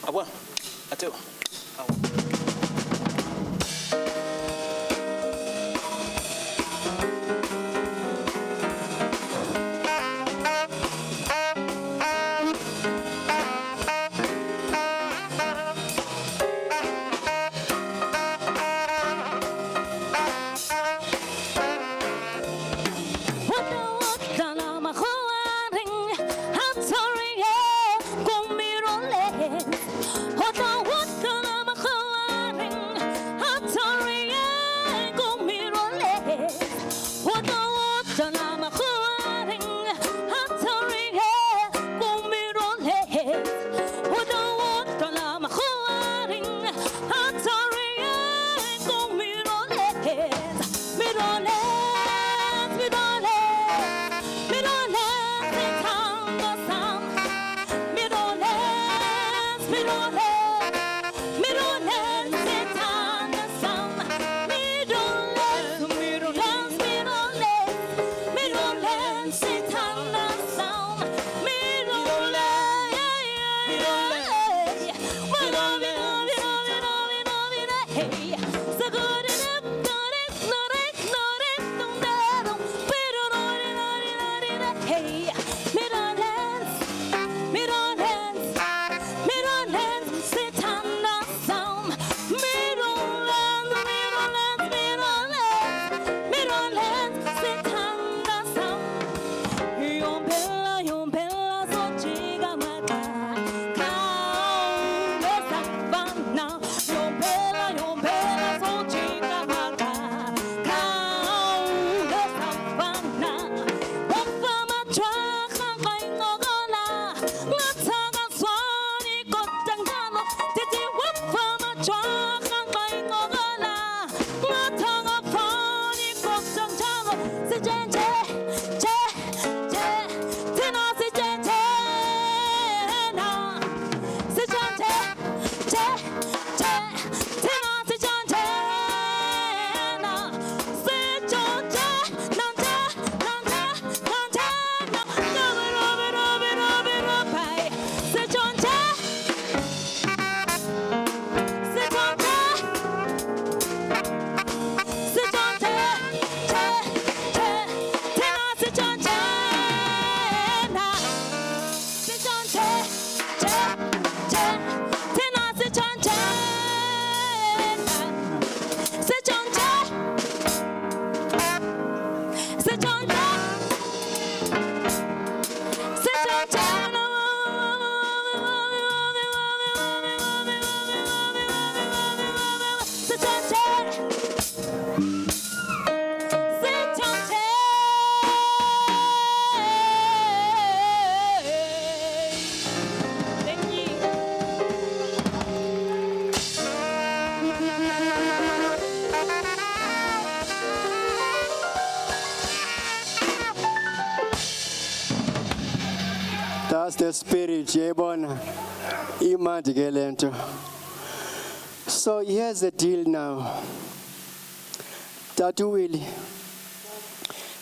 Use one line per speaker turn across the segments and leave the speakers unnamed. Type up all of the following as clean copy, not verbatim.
I will. I do. I will.
That's the spirit, Yebona. Imandigelento. So here's the deal now. Tatu Willie.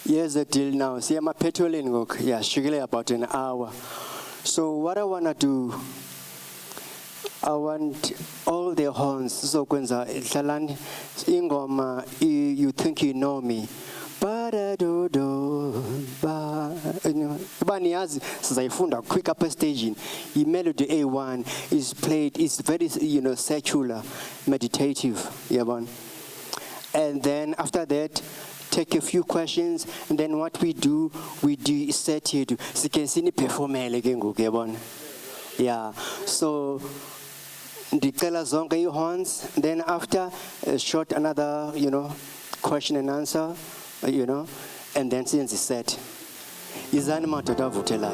Here's the deal now. See, I'm a petrolin work. Yeah, sugarly about an hour. So what I wanna do, I want all the horns. So Kwenza, Talan, Ingoma, you think you know me. Baniazi Zaifunda quick upper staging. The melody A1 is played, it's very secular, meditative. And then after that, take a few questions, and then what we do set here to see perform again. Yeah. So the color zonga horns, then after a short another, question and answer. And then since it's set, is animal to Davutela.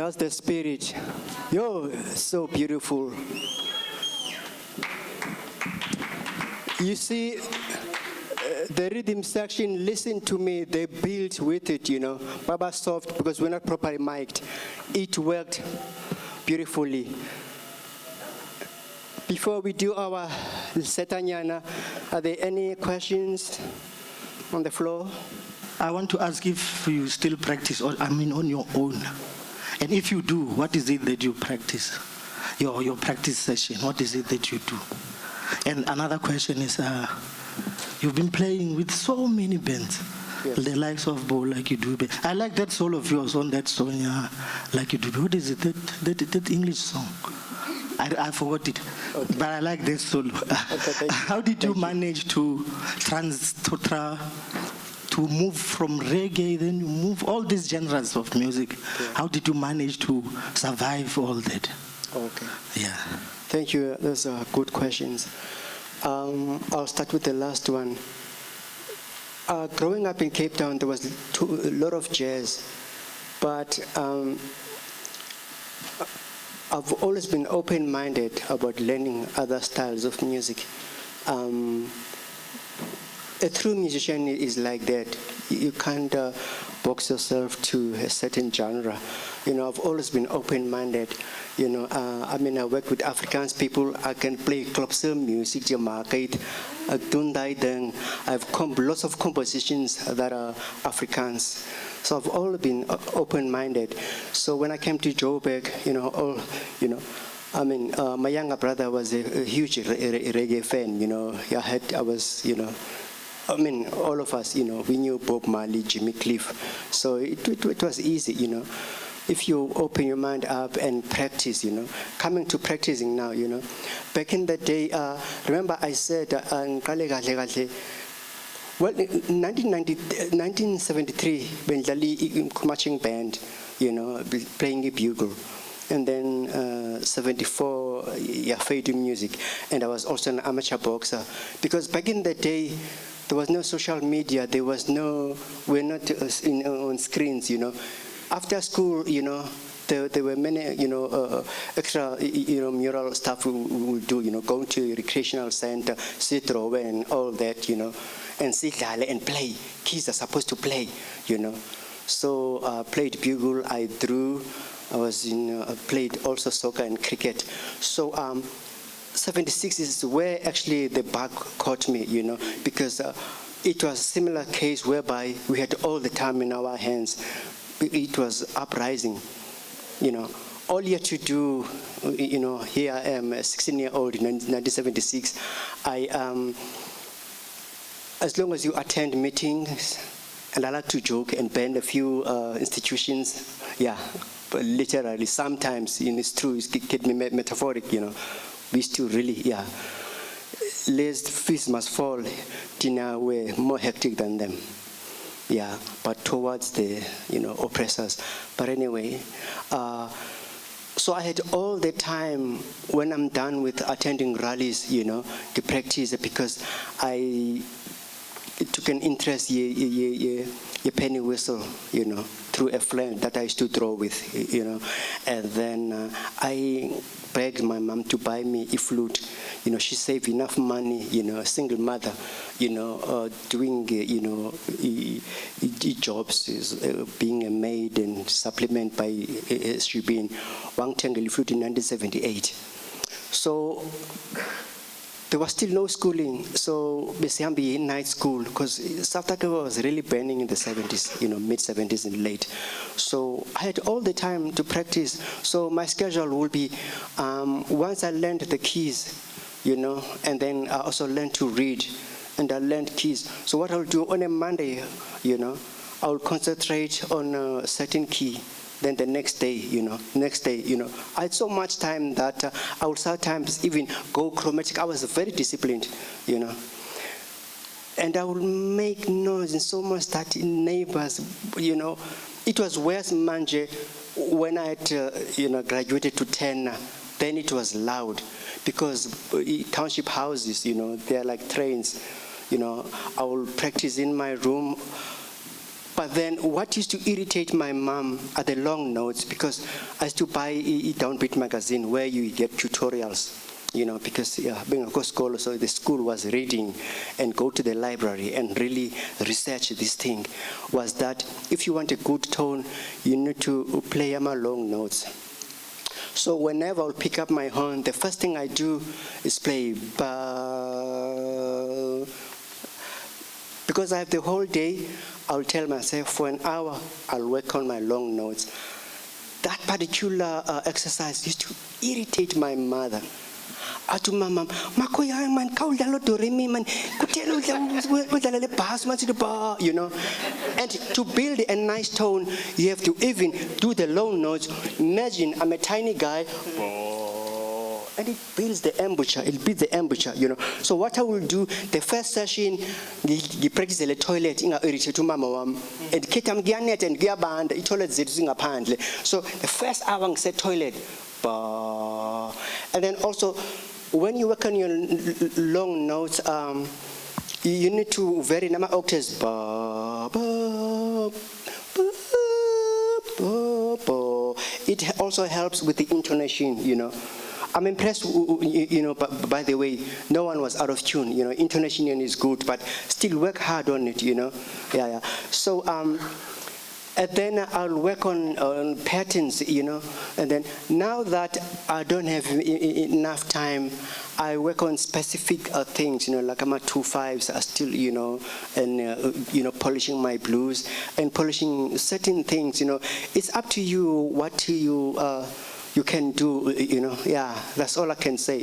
That's the spirit. Yo, so beautiful. You see, the rhythm section, listen to me, they built with it, you know. Baba soft, because we're not properly mic'd. It worked beautifully. Before we do our Setanyana, are there any questions on the floor?
I want to ask if you still practice, on your own. And if you do, what is it that you practice? Your practice session, what is it that you do? And another question is, you've been playing with so many bands, yes. The likes of Bo, like you do. I like that solo of yours on that song, like you do. What is it, that English song? I forgot it.
Okay.
But I like this solo.
thank you.
How did you manage to move from reggae, then you move all these genres of music?
Yeah.
How did you manage to survive all that?
Okay.
Yeah.
Thank you. Those are good questions. I'll start with the last one. Growing up in Cape Town, there was a lot of jazz, but I've always been open-minded about learning other styles of music. A true musician is like that. You can't box yourself to a certain genre. I've always been open-minded. I work with Afrikaans people. I can play klopse music, Jamaican, Dundai. I've lots of compositions that are Afrikaans. So I've always been open-minded. So when I came to Joburg, my younger brother was a huge reggae fan. All of us, we knew Bob Marley, Jimmy Cliff. So it was easy, If you open your mind up and practice, coming to practicing now, Back in the day, remember I said, well, in 1973, Benjali marching band, playing a bugle. And then 74, fade music. And I was also an amateur boxer. Because back in the day, there was no social media. We're not on screens, After school, there were many, extra, mural stuff we would do, going to recreational center, sit-row and all that, and sit and play. Kids are supposed to play, So played bugle, I drew. I was played also soccer and cricket. So 76 is where actually the bug caught me, because it was a similar case whereby we had all the time in our hands. It was uprising, All you had to do, here I am, a 16-year-old in 1976. As long as you attend meetings, and I like to joke and bend a few institutions, but literally, sometimes, it's true, it can be metaphoric, We used to really, lest feast must fall, Tina were more hectic than them. But towards the, oppressors. But anyway, so I had all the time when I'm done with attending rallies, to practice because I took an interest, a penny whistle, through a flame that I used to draw with, And then I begged my mom to buy me a flute. She saved enough money, a single mother, doing, jobs, being a maid and supplement by Shubin, Wang Tengeli flute in 1978. So there was still no schooling, so Besiambi in night school, because South Africa was really burning in the 70s, mid-70s and late. So I had all the time to practice. So my schedule would be, once I learned the keys, and then I also learned to read, and I learned keys. So what I'll do on a Monday, I'll concentrate on a certain key. Then the next day, I had so much time that I would sometimes even go chromatic. I was very disciplined, And I would make noise in so much that neighbors, It was worse, Manje, when I had, graduated to 10, then it was loud. Because township houses, they're like trains, I will practice in my room. But then what used to irritate my mom are the long notes, because I used to buy a Downbeat magazine where you get tutorials, because being a scholar, so the school was reading and go to the library and really research this thing, was that if you want a good tone, you need to play my long notes. So whenever I'll pick up my horn, the first thing I do is play ba. Because I have the whole day, I'll tell myself for an hour, I'll work on my long notes. That particular exercise used to irritate my mother. Atu mama, McCoy man, kaulalo do re mi man, kutelo le bass man the bar, And to build a nice tone, you have to even do the long notes. Imagine I'm a tiny guy, and it builds the embouchure. It builds the embouchure, So what I will do, the first session, I practice the toilet inga irritate to mama wam, and kitam gianet and giaband, it toilet zinga pandle. So the first hour say toilet, and then also when you work on your long notes, you need to vary number octaves. It also helps with the intonation, I'm impressed, by the way, no one was out of tune, intonation is good, but still work hard on it, Yeah. So, and then I'll work on patterns, and then now that I don't have enough time, I work on specific things, like my 2/5s are still, and, polishing my blues and polishing certain things, It's up to you what you can do, Yeah, that's all I can say,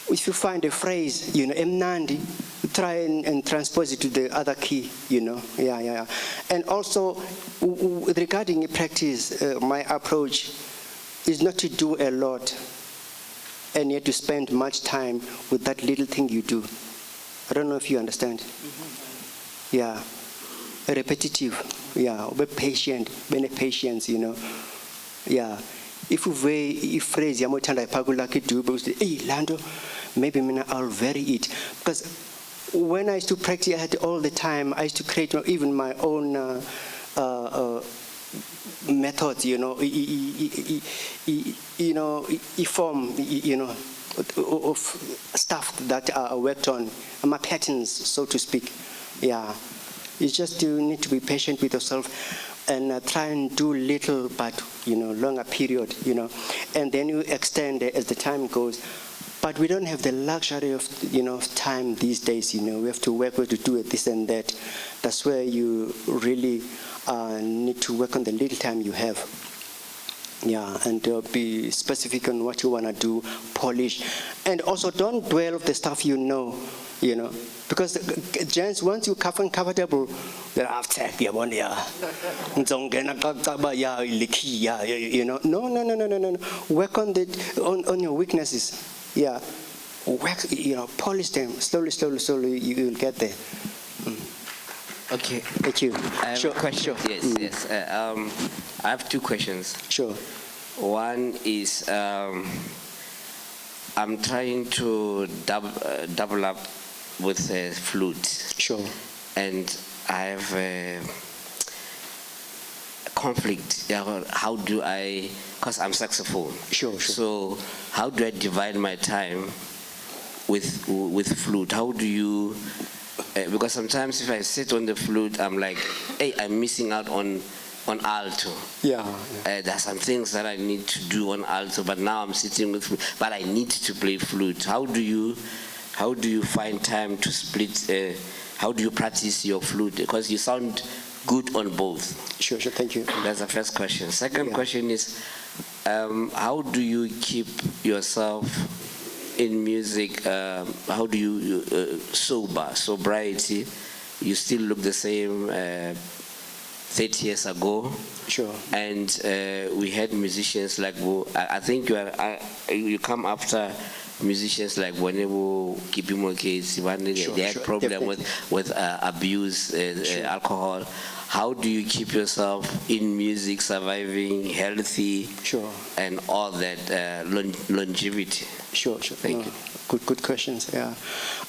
If you find a phrase, emnandi, try and transpose it to the other key, Yeah. And also, regarding practice, my approach is not to do a lot and yet to spend much time with that little thing you do. I don't know if you understand. Yeah. Repetitive. Yeah. Be patient. Be patience, Yeah. If phrase yamotanda ipagulaki do, hey Lando, maybe I'll vary it. Because when I used to practice, I had all the time. I used to create even my own methods, form, of stuff that I worked on, my patterns, so to speak. Yeah, you just need to be patient with yourself and try and do little, but longer period, and then you extend as the time goes. But we don't have the luxury of of time these days. We have to work with to do it, this and that. That's where you really need to work on the little time you have. Yeah, and be specific on what you want to do, polish, and also don't dwell on the stuff because gents, once you comfortable, they're after no. Work on your weaknesses. Yeah, work, polish them slowly. You will get there.
Okay.
Thank you.
I have a question. Yes. I have two questions.
Sure.
One is I'm trying to double up with flute.
Sure.
And I have a conflict. How do I? Because I'm saxophone.
Sure.
So how do I divide my time with flute? How do you? Because sometimes if I sit on the flute, I'm like, hey, I'm missing out on alto.
Yeah.
There's some things that I need to do on alto, but now I'm sitting with flute, but I need to play flute. How do you find time to split? How do you practice your flute? Because you sound good on both.
Sure. Thank you.
That's the first question. Second question is, how do you keep yourself in music? How do you sobriety? You still look the same 30 years ago.
Sure.
And we had musicians like, I think you come after musicians like Wanebo, Kipimo Case, they had problem with abuse, alcohol. How do you keep yourself in music, surviving, healthy, and all that longevity?
Sure.
Thank you.
Good questions. Yeah.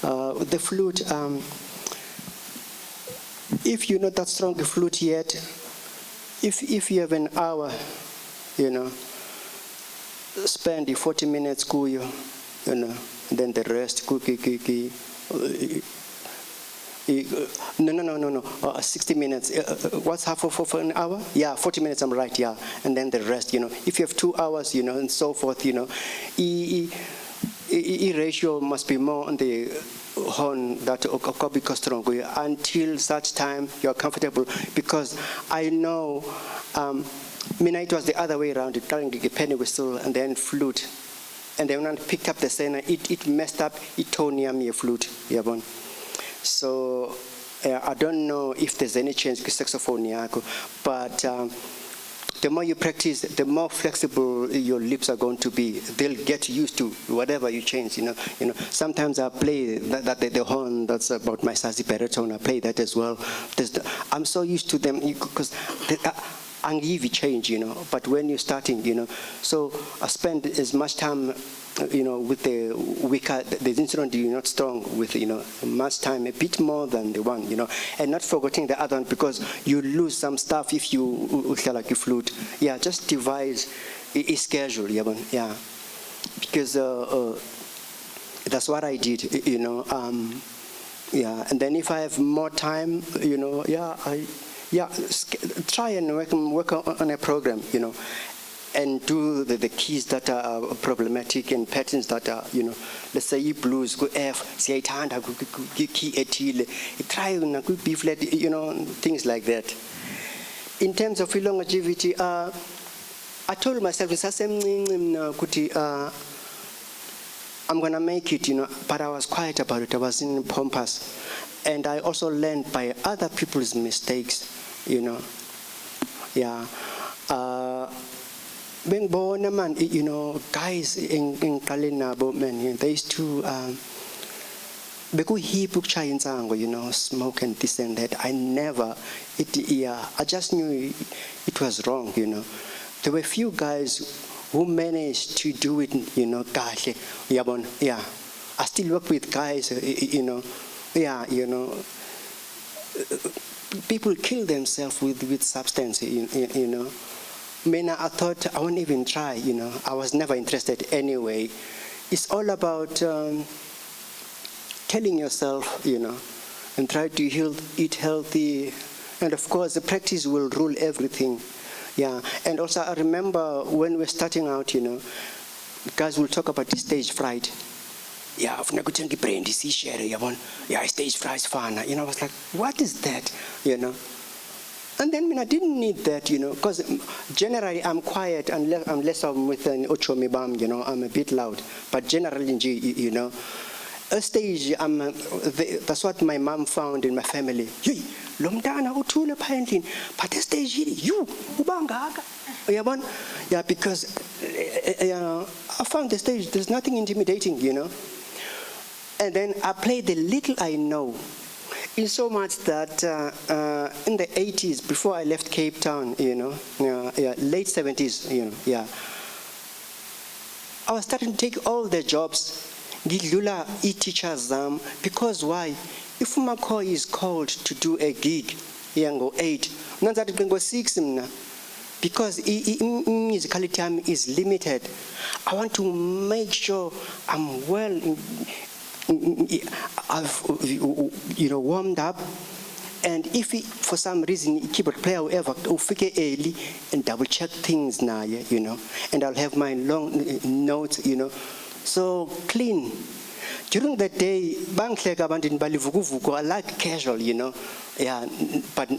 The flute. If you're not that strong the flute yet, if you have an hour, spend the 40 minutes kuyo, and then the rest No. 60 minutes. What's half of an hour? Yeah, 40 minutes. I'm right. Yeah, and then the rest. If you have 2 hours, and so forth. E ratio must be more on the horn that Okobiko strong until such time you're comfortable. Because I know, it was the other way around. It carrying the penny whistle and then flute, and then when I picked up the center, it messed up. It tore near me a flute. Yeah, so I don't know if there's any change with saxophone, but the more you practice, the more flexible your lips are going to be. They'll get used to whatever you change. Sometimes I play the horn that's about my sassy baritone. I play that as well. I'm so used to them because uneven change. But when you're starting, so I spend as much time. With the weaker, the instrument you're not strong with, much time, a bit more than the one, and not forgetting the other one because you lose some stuff if you like you flute. Yeah, just devise a schedule, yeah, because that's what I did, yeah, and then if I have more time, try and work on a program, and do the keys that are problematic and patterns that are, let's say blues, go F, siyayithanda key ethile, try B flat, things like that. In terms of longevity, I told myself, I'm gonna make it, but I was quiet about it. I was in pompous, and I also learned by other people's mistakes, yeah. Man, guys in Kalinabo, man, they used to smoke and this and that. I just knew it was wrong, There were few guys who managed to do it, kahle. Yeah. I still work with guys, people kill themselves with substance, I thought I won't even try, I was never interested anyway. It's all about telling yourself, and try to eat healthy. And of course, the practice will rule everything. Yeah, and also I remember when we're starting out, guys will talk about the stage fright. Yeah, yeah, stage fright is fun. I was like, what is that, And then I didn't need that, because generally I'm quiet unless I'm with an ochomi bam, I'm a bit loud. But generally, a stage, that's what my mom found in my family. But a stage, you, yeah, because I found the stage, there's nothing intimidating, And then I play the little I know. In so much that in the 80s, before I left Cape Town, late 70s, I was starting to take all the jobs, ngidlula teachers because why? If McCoy is called to do a gig, go 8, go 6, because musicality is limited. I want to make sure I'm well. I've warmed up, and if for some reason keyboard player however ufike early and double check things now, and I'll have my long notes, so clean. During the day, I like casual, yeah, but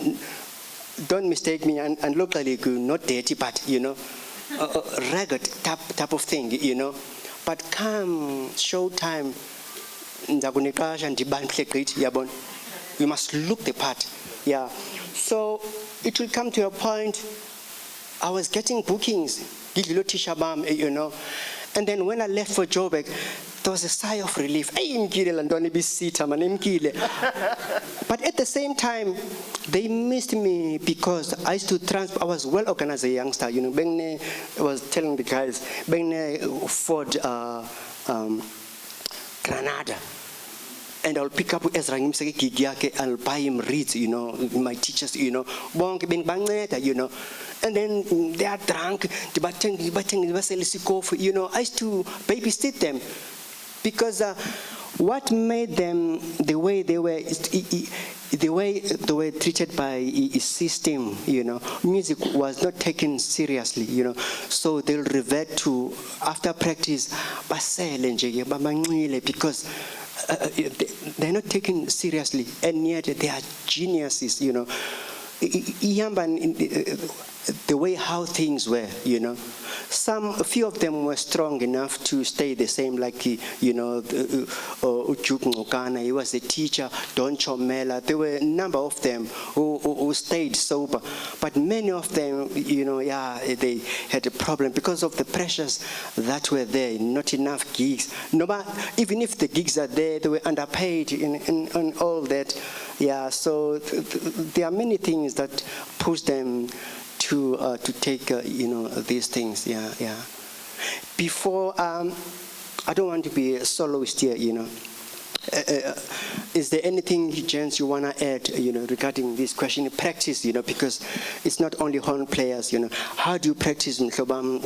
don't mistake me and look like not dirty, but a ragged type of thing, but come show time. You must look the part. Yeah. So it will come to a point, I was getting bookings, and then when I left for Joburg, there was a sigh of relief. But at the same time, they missed me because I used to transport. I was well organized as a youngster. I was telling the guys, Ford Granada. And I'll pick up Ezra and I'll buy him reeds, my teachers, and then they are drunk, I used to babysit them because what made them the way they were, the way they were treated by a system, music was not taken seriously, so they'll revert to, after practice, because they're not taken seriously, and yet they are geniuses, the way how things were, a few of them were strong enough to stay the same, like, Ujuk Ngokana, he was a teacher, Don Chomela. There were a number of them who stayed sober. But many of them, they had a problem because of the pressures that were there, not enough gigs. Even if the gigs are there, they were underpaid in all that. Yeah, so there are many things that push them to take these things. Yeah. Before, I don't want to be a soloist here. Is there anything, gents, you want to add? Regarding this question, practice. Because it's not only horn players. How do you practice, Mhlobam?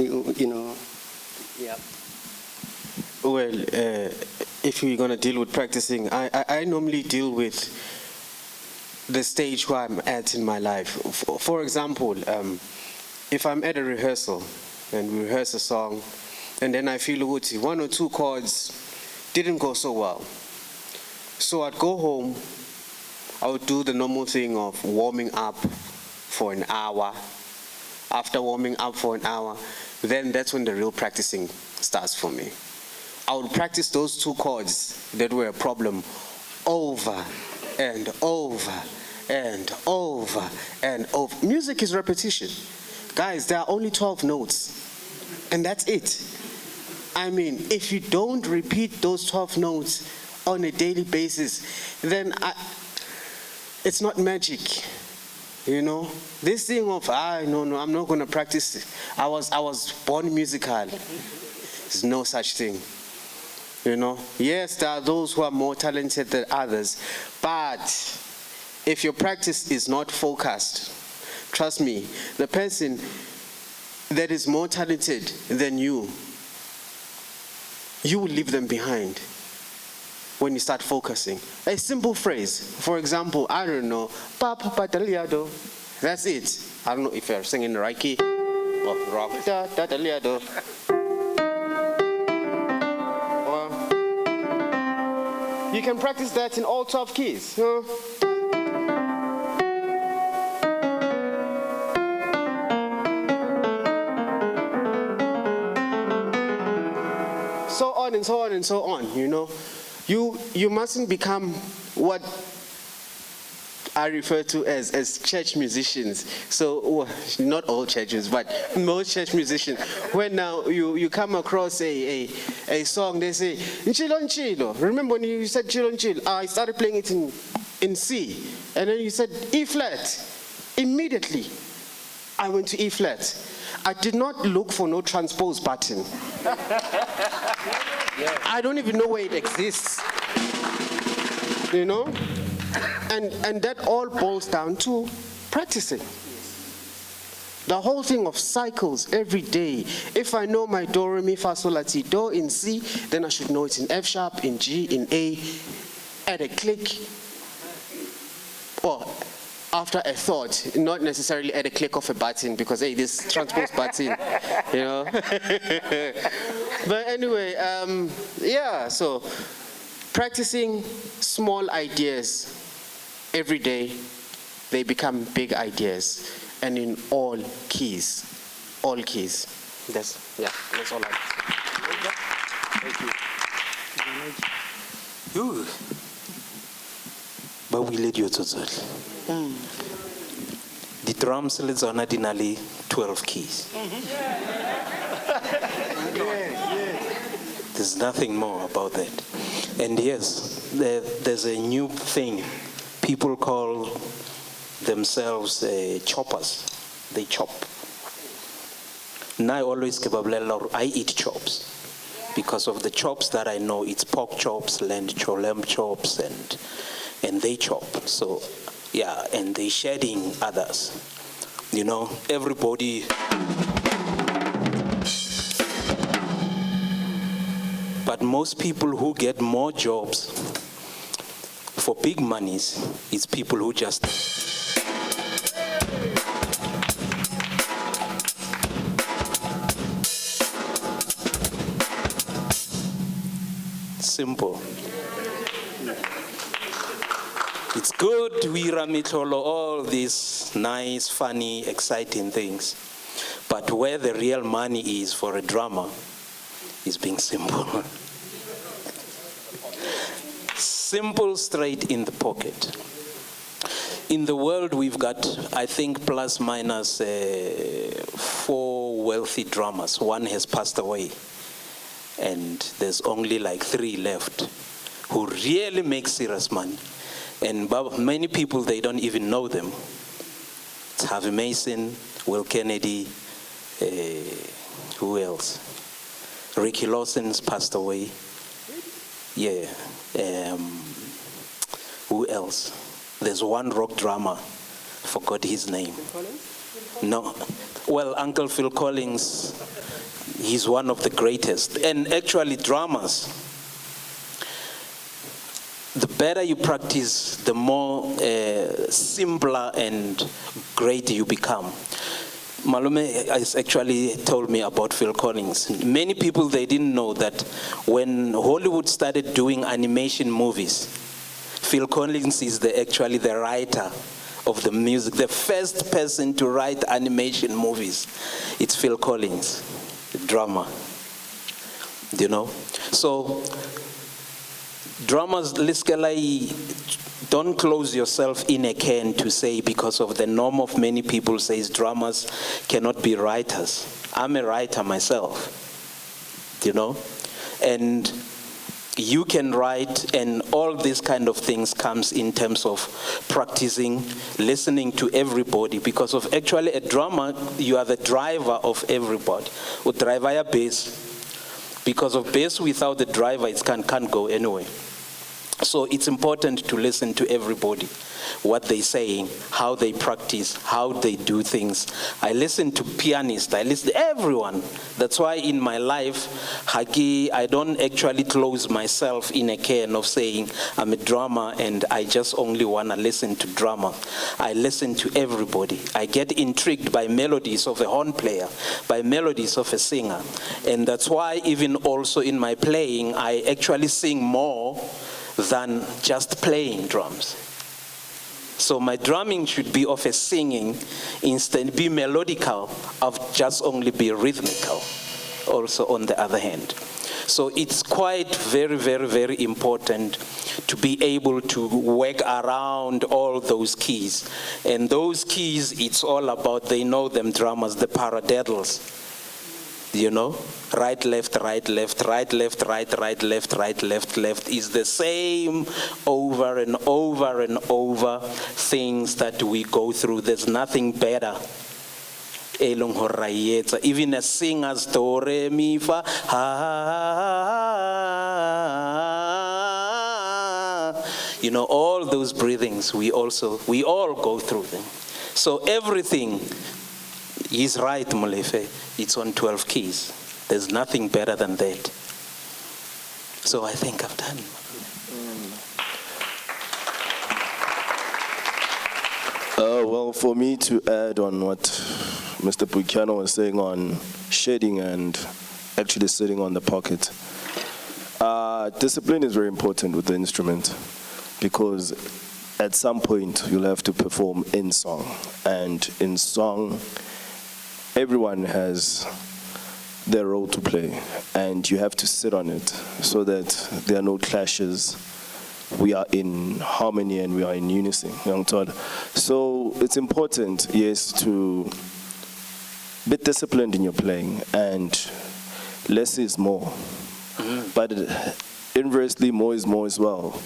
Yeah.
Well, if we're gonna deal with practicing, I normally deal with the stage where I'm at in my life. For example, if I'm at a rehearsal and we rehearse a song, and then I feel one or two chords didn't go so well, so I'd go home, I would do the normal thing of warming up for an hour. After warming up for an hour, then that's when the real practicing starts for me. I would practice those two chords that were a problem over and over and over and over. Music is repetition. Guys, there are only 12 notes, and that's it. I mean, if you don't repeat those 12 notes on a daily basis, then it's not magic. This thing of no, I'm not going to practice. I was born musical. There's no such thing. Yes, there are those who are more talented than others, but if your practice is not focused, trust me, the person that is more talented than you will leave them behind when you start focusing. A simple phrase, for example, I don't know, Papa Pataliado. That's it. I don't know if you're singing the right key or wrong. You can practice that in all 12 keys. So on and so on and so on, You mustn't become what I refer to as church musicians. So, not all churches, but most church musicians. When now you come across a song, they say, Nchilo Nchilo. Remember when you said Nchilo Nchilo? I started playing it in C. And then you said E flat. Immediately, I went to E flat. I did not look for no transpose button. I don't even know where it exists. And that all boils down to practicing. The whole thing of cycles every day. If I know my do, re, mi, fa, sol, la, ti, do in C, then I should know it in F sharp, in G, in A, at a click, or after a thought, not necessarily at a click of a button, because hey, this transpose button, But anyway, so practicing small ideas every day, they become big ideas, and in all keys. That's all I have.
Thank you. But we led you to that. The drums le tsona di na le 12 keys. There's nothing more about that. And yes, there's a new thing. People call themselves choppers. They chop. Now I always I eat chops. Because of the chops that I know, it's pork chops, lamb chops, and they chop. So, and they shedding others. Everybody. But most people who get more jobs for big monies is people who just simple. It's good, we ramitolo, all these nice, funny, exciting things. But where the real money is for a drama is being simple. Simple, straight in the pocket. In the world, we've got, I think, plus minus 4 wealthy drummers. One has passed away. And there's only like 3 left who really make serious money. And many people, they don't even know them. It's Harvey Mason, Will Kennedy, who else? Ricky Lawson's passed away. Yeah. Who else? There's one rock drummer, forgot his name. No. Well, Uncle Phil Collins, he's one of the greatest. And actually, drummers, the better you practice, the more simpler and great you become. Malume has actually told me about Phil Collins. Many people, they didn't know that when Hollywood started doing animation movies, Phil Collins is actually the writer of the music. The first person to write animation movies, it's Phil Collins, the drummer. You know? So, drummers, don't close yourself in a can to say, because of the norm of many people says drummers cannot be writers. I'm a writer myself, you know? And you can write, and all these kind of things comes in terms of practicing, listening to everybody, because of actually a drummer, you are the driver of everybody. With driver your bass, because of bass without the driver, it can't go anywhere. So it's important to listen to everybody, what they're saying, how they practice, how they do things. I listen to pianists, I listen to everyone. That's why in my life, I don't actually close myself in a can of saying I'm a drummer and I just only want to listen to drummer. I listen to everybody. I get intrigued by melodies of a horn player, by melodies of a singer. And that's why even also in my playing, I actually sing more than just playing drums. So my drumming should be of a singing, instead be melodical, of just only be rhythmical, also on the other hand. So it's quite very, very, very important to be able to work around all those keys. And those keys, it's all about, they know them drummers, the paradiddles. You know, right, left, right, left, right, left, right, right, left, right, left, left is the same over and over and over things that we go through. There's nothing better. Even a singer's do, re, mi, fa, ha. You know, all those breathings, we all go through them. So everything is right, Molefe. It's on 12 keys. There's nothing better than that. So I think I've done.
Well, for me to add on what Mr. Pukiano was saying on shading and actually sitting on the pocket, discipline is very important with the instrument, because at some point you'll have to perform in song, and in song everyone has their role to play, and you have to sit on it so that there are no clashes. We are in harmony and we are in unison. So it's important, yes, to be disciplined in your playing, and less is more. But inversely, more is more as well.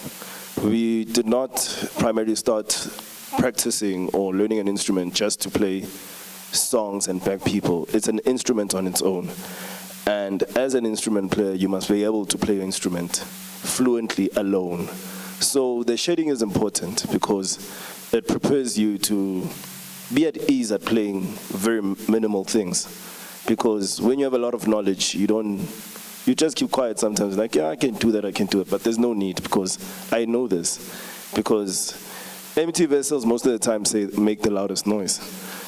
We did not primarily start practicing or learning an instrument just to play songs and back people. It's an instrument on its own. And as an instrument player, you must be able to play your instrument fluently alone. So the shading is important because it prepares you to be at ease at playing very minimal things. Because when you have a lot of knowledge, you just keep quiet sometimes, like, yeah, I can do that, but there's no need, because I know this. Because empty vessels most of the time say make the loudest noise.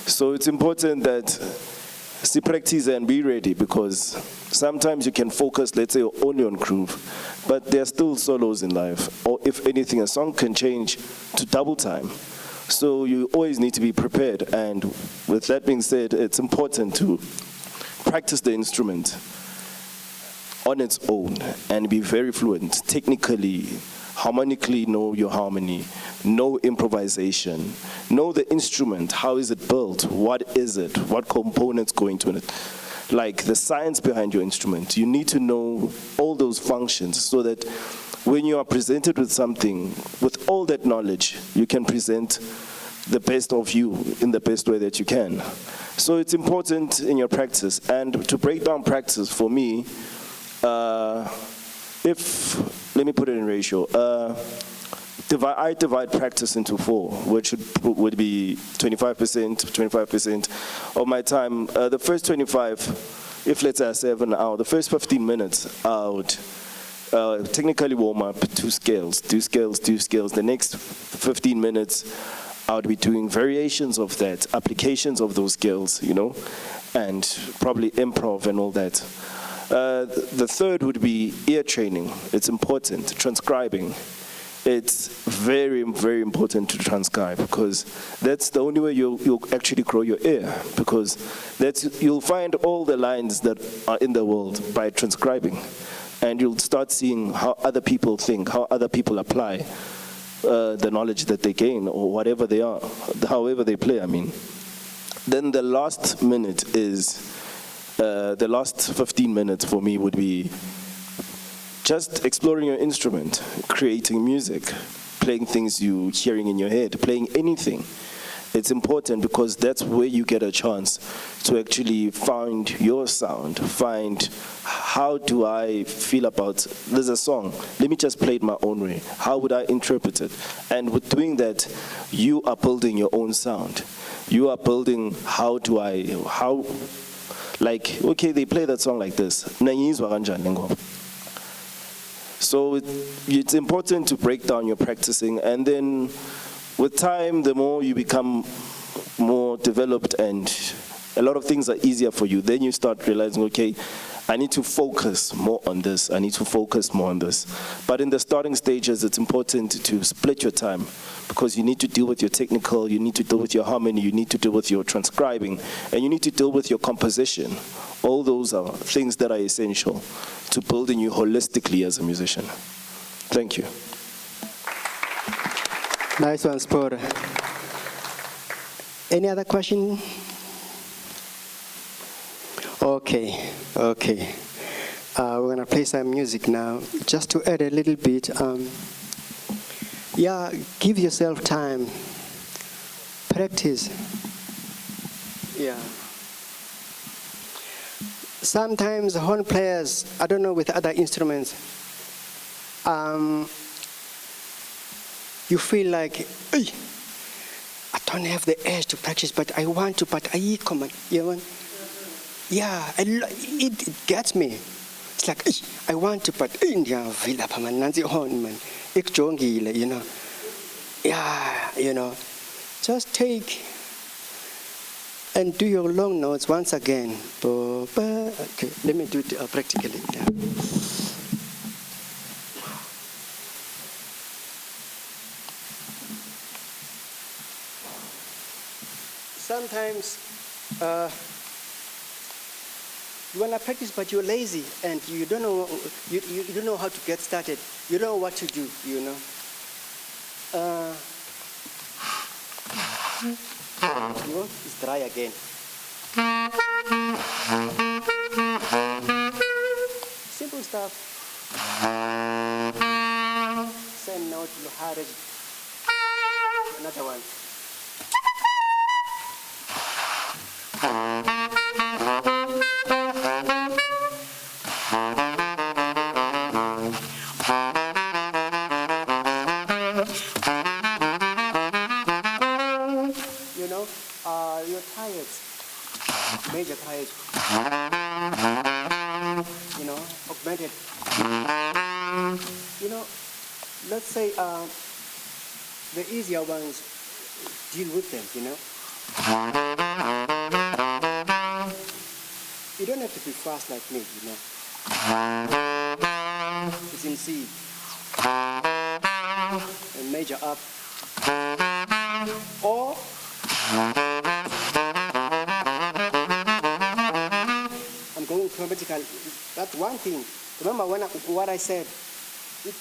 So it's important that see practice and be ready, because sometimes you can focus, let's say, only on groove, but there are still solos in life. Or if anything, a song can change to double time. So you always need to be prepared. And with that being said, it's important to practice the instrument on its own and be very fluent technically, harmonically. Know your harmony, know improvisation, know the instrument. How is it built? What is it? What components go into it? Like the science behind your instrument. You need to know all those functions so that when you are presented with something, with all that knowledge, you can present the best of you in the best way that you can. So it's important in your practice. And to break down practice for me, let me put it in ratio. I divide practice into 4, which would be 25% of my time. The first 25, if let's say I 7 hours, the first 15 minutes I would technically warm up 2 scales. The next 15 minutes I would be doing variations of that, applications of those scales, and probably improv and all that. The third would be ear training. It's important. Transcribing. It's very, very important to transcribe, because that's the only way you'll actually grow your ear, because you'll find all the lines that are in the world by transcribing, and you'll start seeing how other people think, how other people apply the knowledge that they gain, or whatever they are, however they play, I mean. Then the last minute is, the last 15 minutes for me would be just exploring your instrument, creating music, playing things you're hearing in your head, playing anything. It's important because that's where you get a chance to actually find your sound, find how do I feel about, there's a song, let me just play it my own way. How would I interpret it? And with doing that, you are building your own sound. You are building like, okay, they play that song like this. So it's important to break down your practicing, and then with time, the more you become more developed and a lot of things are easier for you, then you start realizing, okay, I need to focus more on this, I need to focus more on this. But in the starting stages, it's important to split your time, because you need to deal with your technical, you need to deal with your harmony, you need to deal with your transcribing, and you need to deal with your composition. All those are things that are essential to building you holistically as a musician. Thank you.
Nice one, Sport. Any other question? Okay. We're gonna play some music now. Just to add a little bit, give yourself time. Practice. Yeah. Sometimes horn players, I don't know with other instruments, you feel like, I don't have the urge to practice, but I want to, but I come on, it gets me. It's like, I want to, but just take and do your long notes once again. Okay, let me do it practically. Yeah. Sometimes you wanna practice, but you're lazy and you don't know you don't know how to get started. You don't know what to do. It's dry again. Simple stuff. Same note, another one. Your tires, major tires, augmented. Let's say the easier ones, deal with them, You don't have to be fast like me, you know. It's in C. And major up. Or I'm going chromatically. That's one thing. Remember what I said? It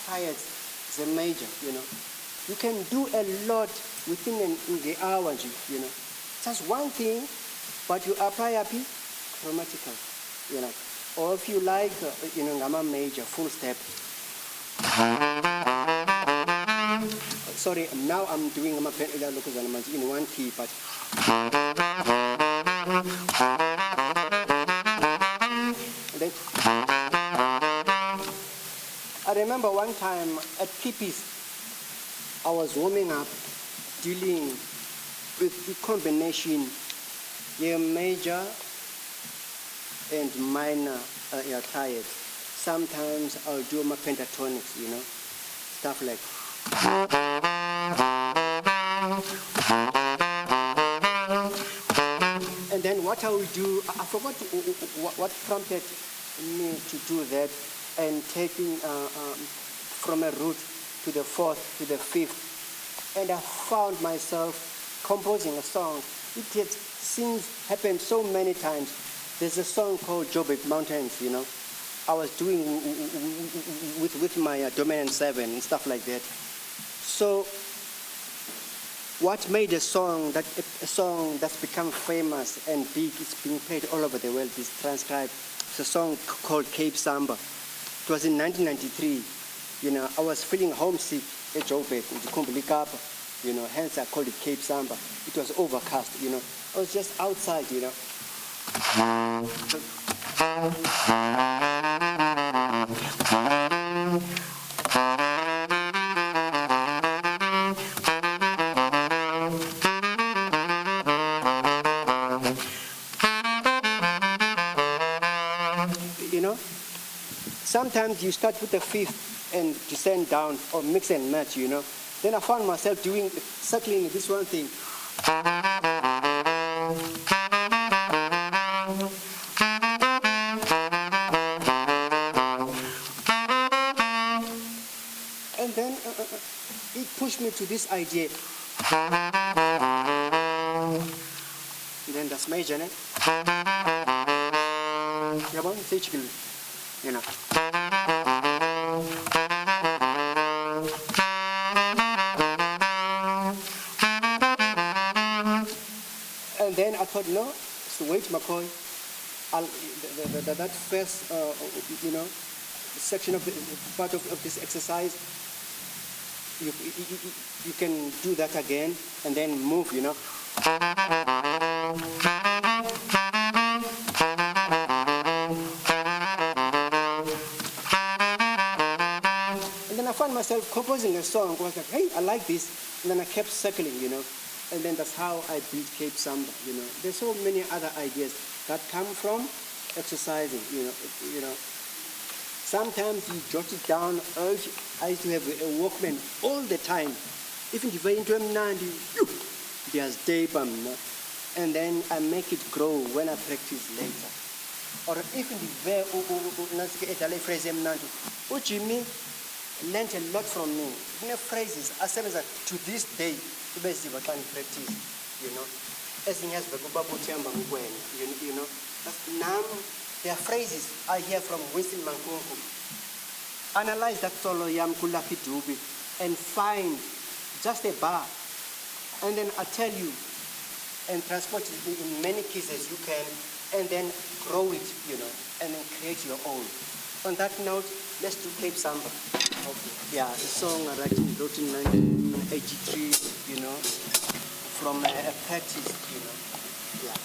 tired the major, you know. You can do a lot within the hour, you know. Just one thing, but you apply a chromatical, you know. Or if you like, you know, gamma major, full step. Sorry, now I'm doing gamma in one key, but. And then, I remember one time at Pippi's, I was warming up, dealing with the combination, major and minor tired. Sometimes I'll do my pentatonics, you know, stuff like. And then what I will do, I forgot what prompted me to do that, and taking from a root to the fourth, to the fifth. And I found myself composing a song. It had since happened so many times. There's a song called Jobek Mountains, you know. I was doing with my dominant 7 and stuff like that. So what made a song that's become famous and big, it's being played all over the world, is transcribed. It's a song called Cape Samba. It was in 1993. You know, I was feeling homesick at Joburg, you know, hence I called it Cape Samba. It was overcast, you know. I was just outside, you know. You know, sometimes you start with the fifth and descend down, or mix and match, you know. Then I found myself circling this one thing. And then it pushed me to this idea. And then that's major, né? You know. And then I thought, no, so wait, McCoy. That first, you know, section of the part of this exercise, you can do that again and then move, you know. And then I found myself composing a song. I was like, hey, I like this. And then I kept circling, you know. And then that's how I built Cape Samba, you know. There's so many other ideas that come from exercising, you know. Sometimes you jot it down. I used to have a Walkman all the time. Even if I into there's day bomb, you know. And then I make it grow when I practice later. Or even if Jimmy learned a lot from me. The phrases, I said that to this day, practice, you know. As in as you know. Now there are phrases I hear from Winston Mankunku. Analyze that solo yam kulapi dubi and find just a bar. And then I tell you, and transport it in many cases you can, and then grow it, you know, and then create your own. On that note, let's do Cape Samba. Okay. Yeah, the song I wrote in 1983, you know, from a practice, you know. Yeah.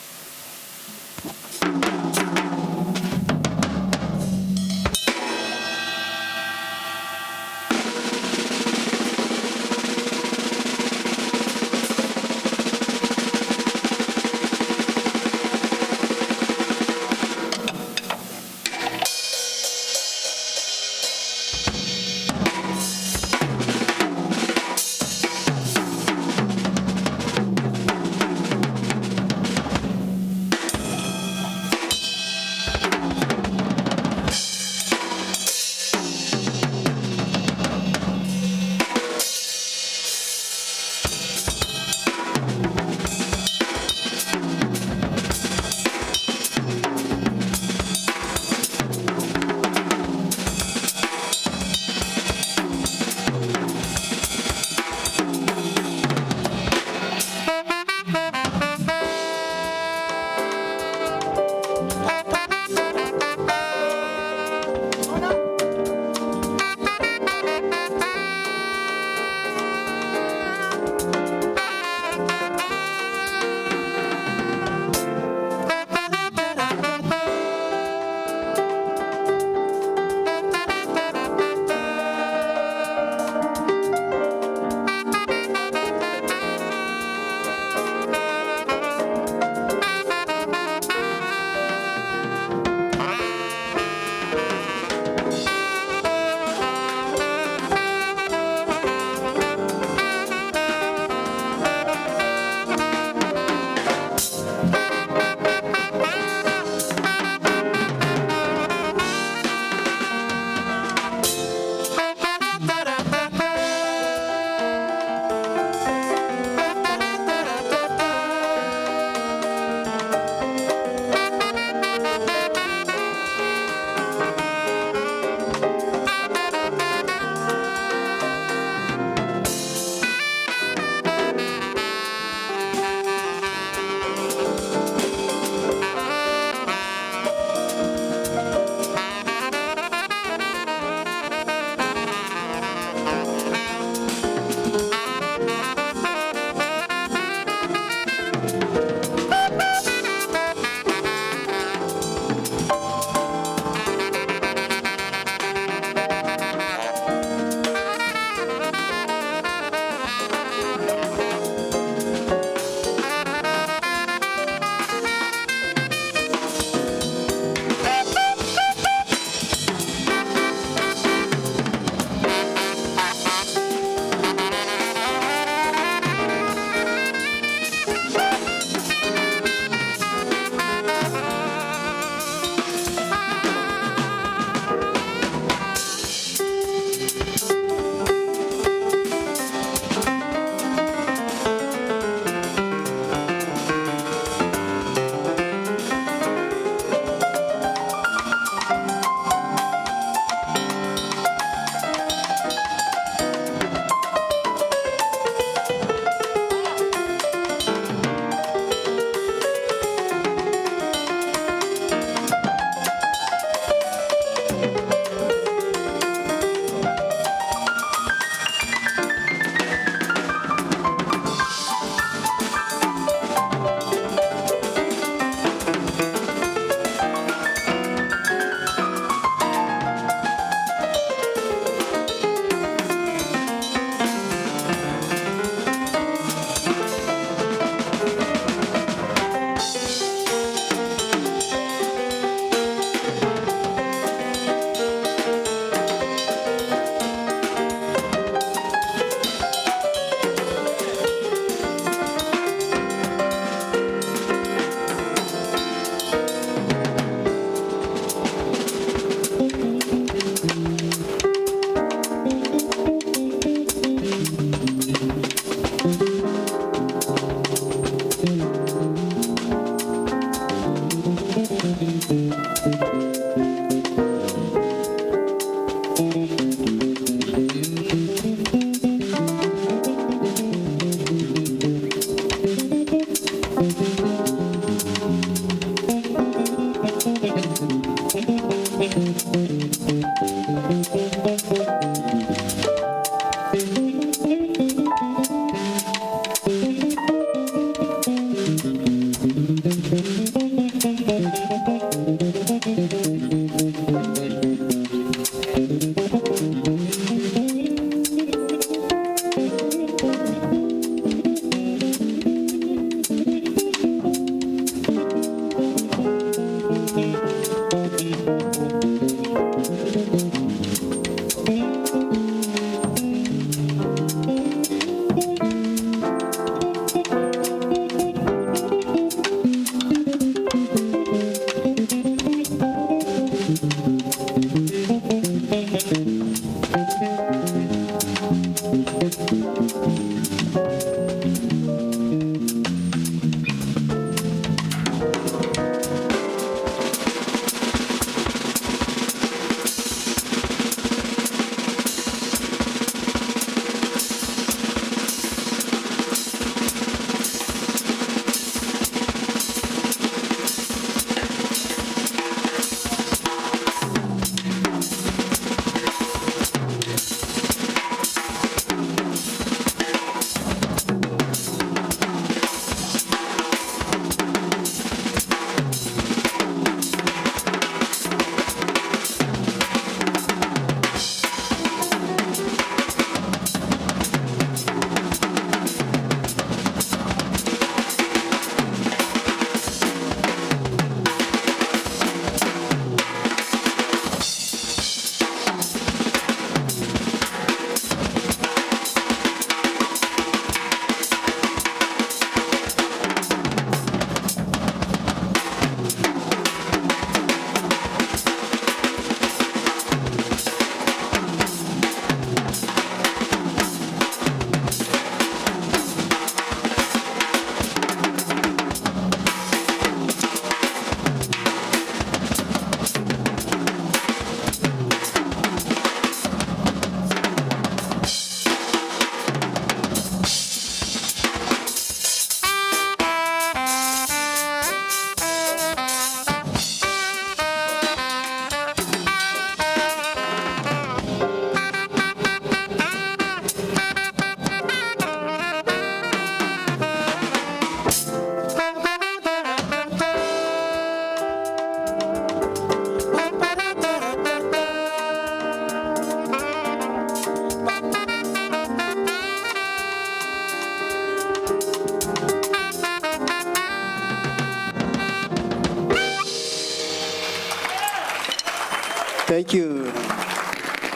Thank you.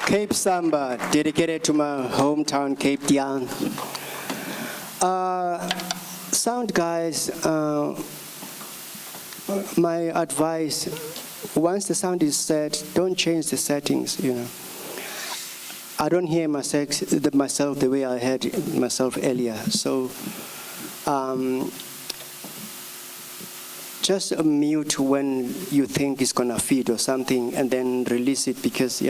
Cape Samba, dedicated to my hometown, Cape Town. Sound guys, my advice, once the sound is set, don't change the settings, you know. I don't hear myself the way I heard myself earlier. So just mute when you think it's gonna fit or something, and then release it, because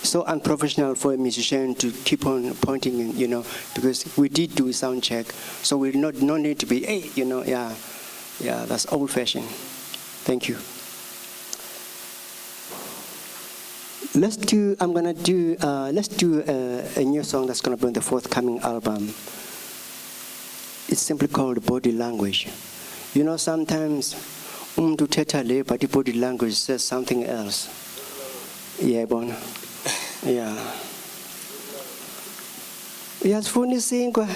so unprofessional for a musician to keep on pointing in, you know, because we did do a sound check, so we no need to be, hey, you know, that's old-fashioned. Thank you. Let's do a new song that's gonna be on the forthcoming album. It's simply called Body Language. You know, sometimes umuntu uthetha le, but the body language says something else. Yeah, bon. Yeah. Uyasifuna isinkwa.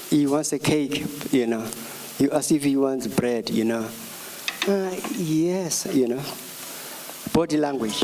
He wants a cake, you know. As if he wants bread, you know. Yes, you know. Body language.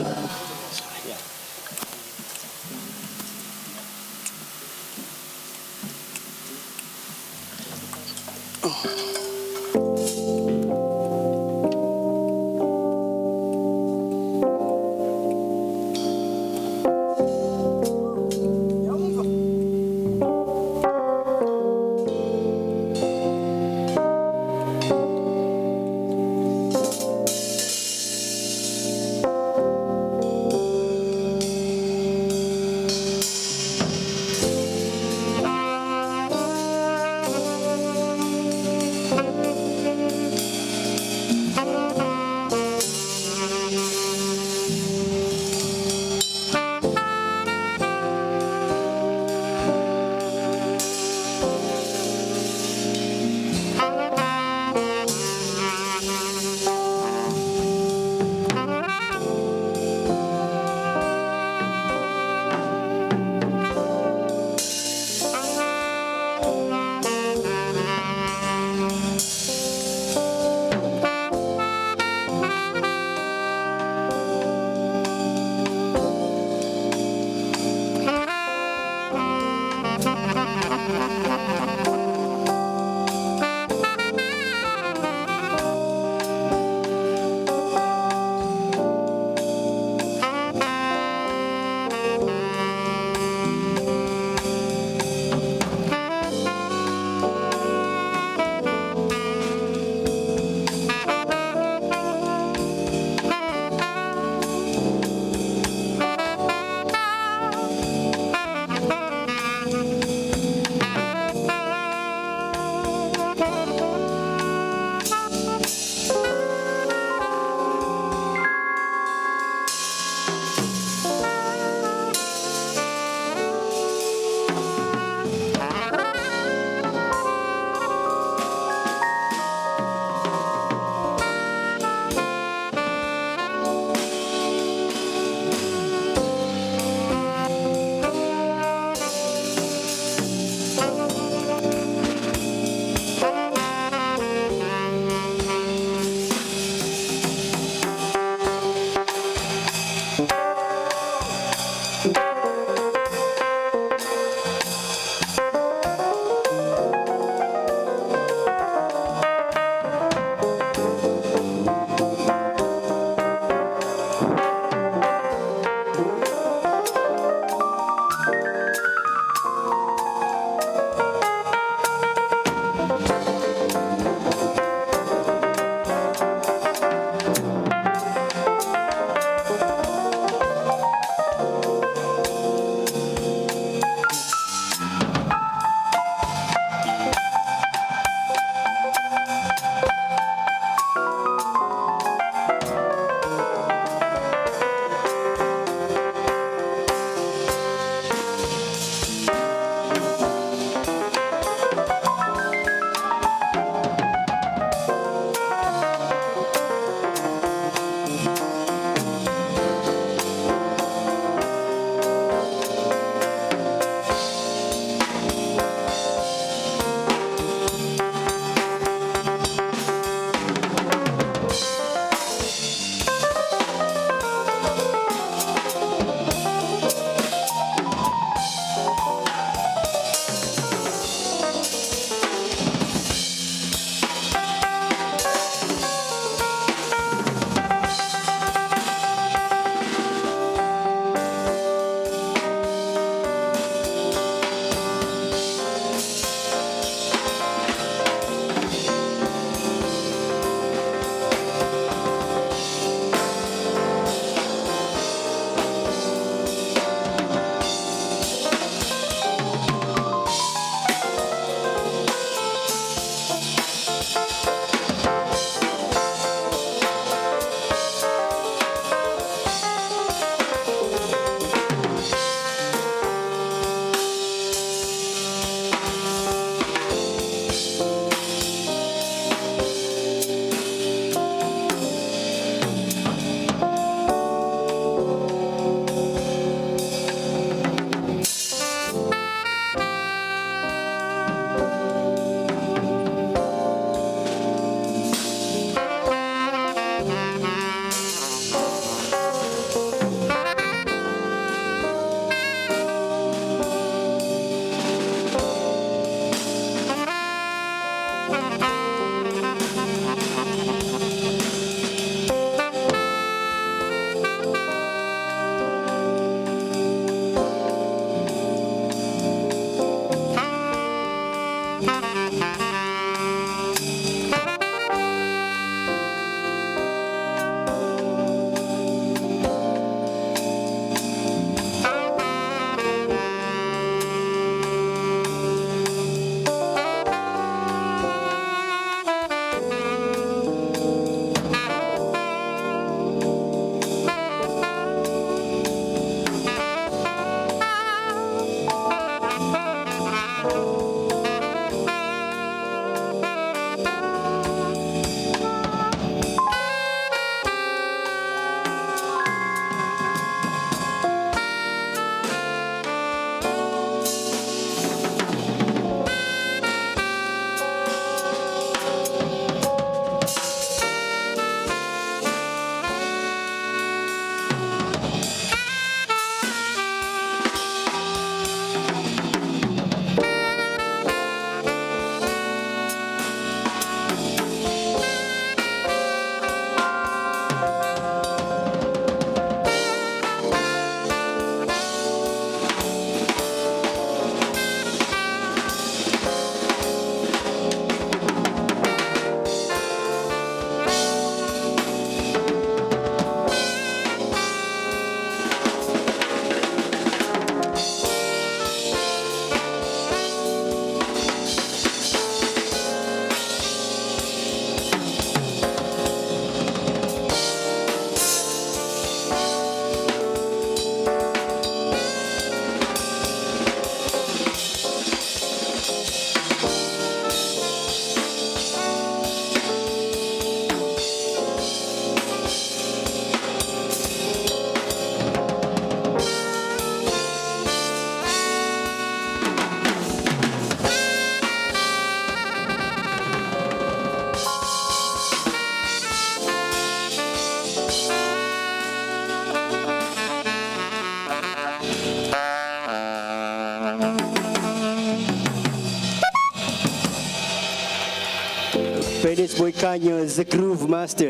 Dennis Boicanyo is the groove master.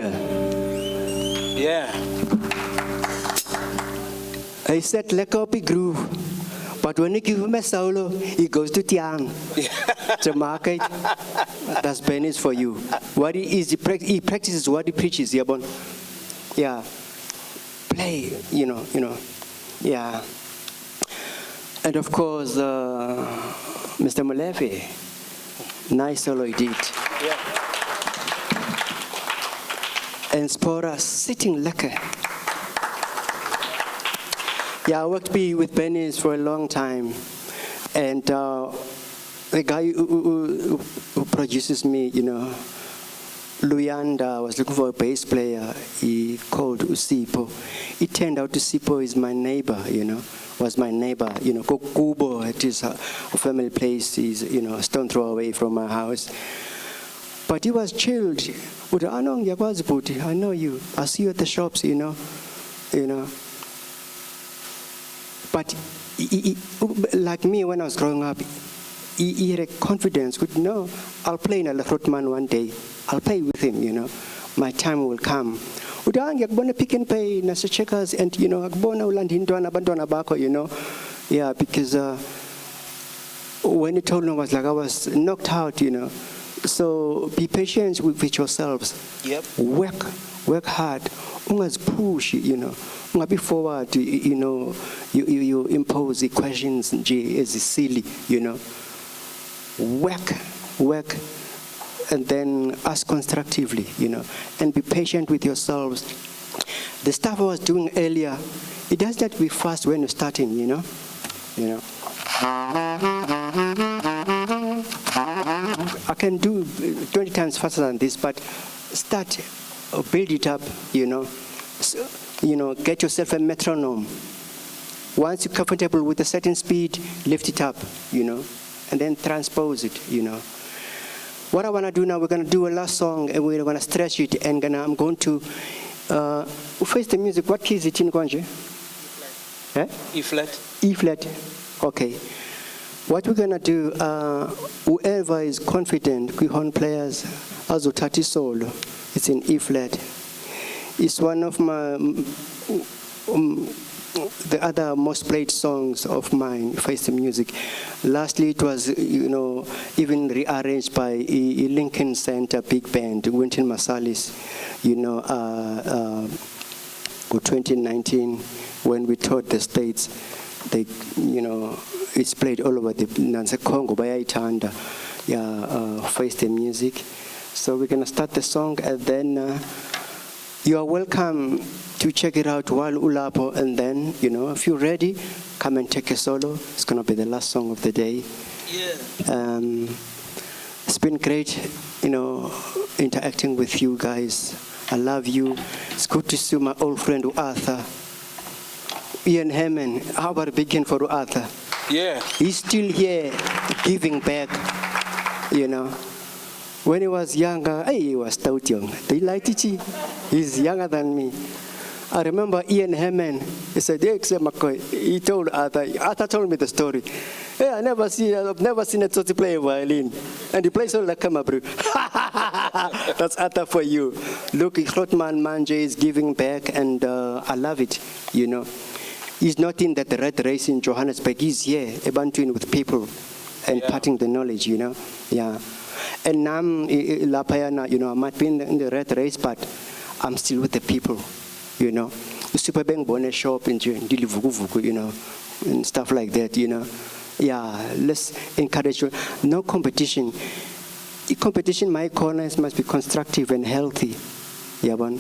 Yeah.
He said, let go be groove. But when you give him a solo, he goes to Tiang. To market. That's Dennis for you. What he is, he practices what he preaches. Yeah. Play, you know. Yeah. And of course, Mr. Molefe. Nice solo he did.
Yeah.
And Spora sitting lekker. Yeah, I worked with Benny's for a long time. And the guy who produces me, Luyanda was looking for a bass player. He called Usipo. It turned out Usipo is my neighbor, was my neighbor. Kubo at his family place. He's, a stone throw away from my house. But he was chilled. I know you. I see you at the shops, But like me, when I was growing up, he had a confidence. No, I'll play in a Rotman one day. I'll play with him, My time will come. Pick and pay, nasa checkers, and Yeah, because when he told me, I was like, I was knocked out, So be patient with yourselves.
Yep.
Work hard. Ungas push, Be forward, you impose the questions as silly, Work, and then ask constructively, and be patient with yourselves. The stuff I was doing earlier, it doesn't have to be fast when you're starting, I can do 20 times faster than this, but start, build it up, So, get yourself a metronome. Once you're comfortable with a certain speed, lift it up, and then transpose it, What I want to do now, we're going to do a last song, and we're going to stretch it, and I'm going to face the music. What key is it in, Konje?
E flat.
E flat. Okay. What we're going to do, whoever is confident, horn players, Azotati solo, it's in E flat. It's one of my the other most played songs of mine, Face the Music. Lastly, it was, even rearranged by Lincoln Center Big Band, Wynton Marsalis, 2019, when we toured the States. They, it's played all over the Nansa Congo, Bayayitanda, Face the Music. So we're going to start the song, and then you are welcome to check it out while Ulapo, and then, if you're ready, come and take a solo. It's going to be the last song of the day.
Yeah.
It's been great, interacting with you guys. I love you. It's good to see my old friend Arthur. Ian Hammond, how about a big hand for Arthur?
Yeah.
He's still here, giving back, When he was younger, he was stout young. He's younger than me. I remember Ian Hammond. He said, McCoy. He told Arthur told me the story. Hey, I've never seen a Tsotsi play a violin. And he plays all like Kamabru. That's Arthur for you. Look, Hrotman Manje is giving back, and I love it, He's not in that red race in Johannesburg. He's here, abandoning with people and parting the knowledge, Yeah. And now, I might be in the red race, but I'm still with the people, Super Bang Bonnet shop in Dilivugu, and stuff like that, Yeah, let's encourage you. No competition. Competition, my corners must be constructive and healthy. Yaban.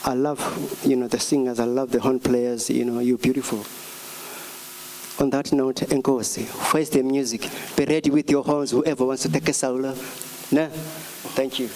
I love, the singers. I love the horn players. You're beautiful. On that note, Nkosi, face the music. Be ready with your horns, whoever wants to take a solo. No? Thank you.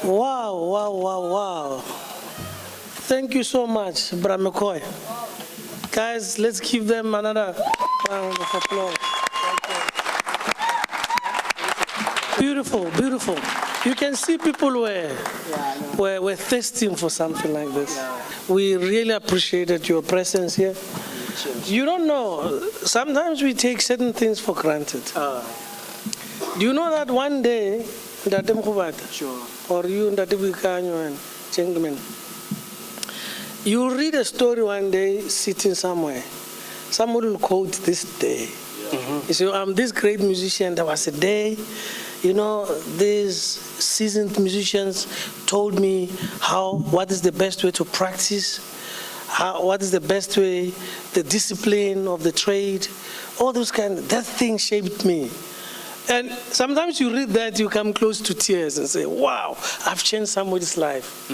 Wow, wow, wow, wow. Thank you so much, Brother McCoy. Guys, let's give them another round of applause. Beautiful, beautiful. You can see people were thirsting for something like this. We really appreciated your presence here. You don't know, sometimes we take certain things for granted. Do you know that one day, Mrubata,
Sure.
or you, Wikanyo and gentlemen, you read a story one day sitting somewhere. Somebody will quote this day. You say, I'm this great musician. There was a day, you know, these seasoned musicians told me what is the best way to practice, what is the best way, the discipline of the trade, all those that thing shaped me. And sometimes you read that, you come close to tears and say, wow, I've changed somebody's life.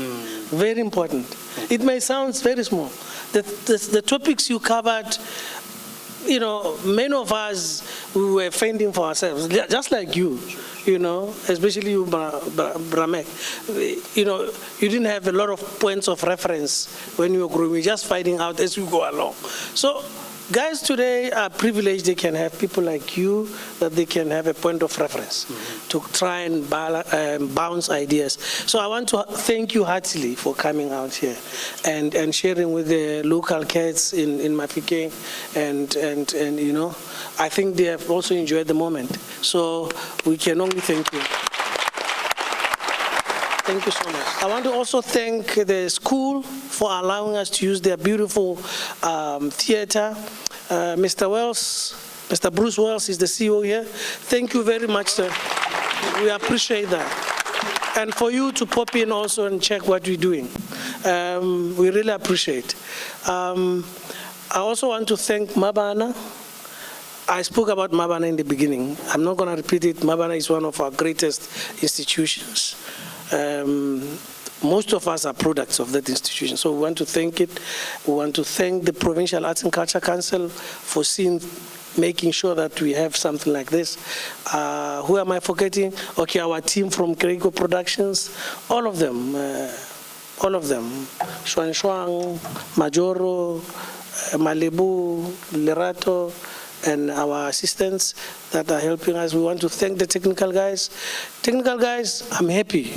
Very important. It may sound very small. The topics you covered, you know, many of us, we were fending for ourselves, just like you, you know, especially you, Bramek. You know, you didn't have a lot of points of reference when you were growing. You're just finding out as you go along. So guys today are privileged. They can have people like you that they can have a point of reference to try and bounce ideas. So I want to thank you heartily for coming out here and sharing with the local kids in Mafike, and you know, I think they have also enjoyed the moment. So we can only thank you. Thank you so much. I want to also thank the school for allowing us to use their beautiful theater. Mr. Wells, Mr. Bruce Wells is the CEO here. Thank you very much, sir. We appreciate that. And for you to pop in also and check what we're doing. We really appreciate. I also want to thank Mabana. I spoke about Mabana in the beginning. I'm not going to repeat it. Mabana is one of our greatest institutions. Most of us are products of that institution, so we want to thank it. We want to thank the Provincial Arts and Culture Council for making sure that we have something like this. Who am I forgetting? Okay, our team from Keiko Productions, all of them, Shuang Shuang, Majoro, Malibu, Lerato, and our assistants that are helping us. We want to thank the technical guys. Technical guys, I'm happy.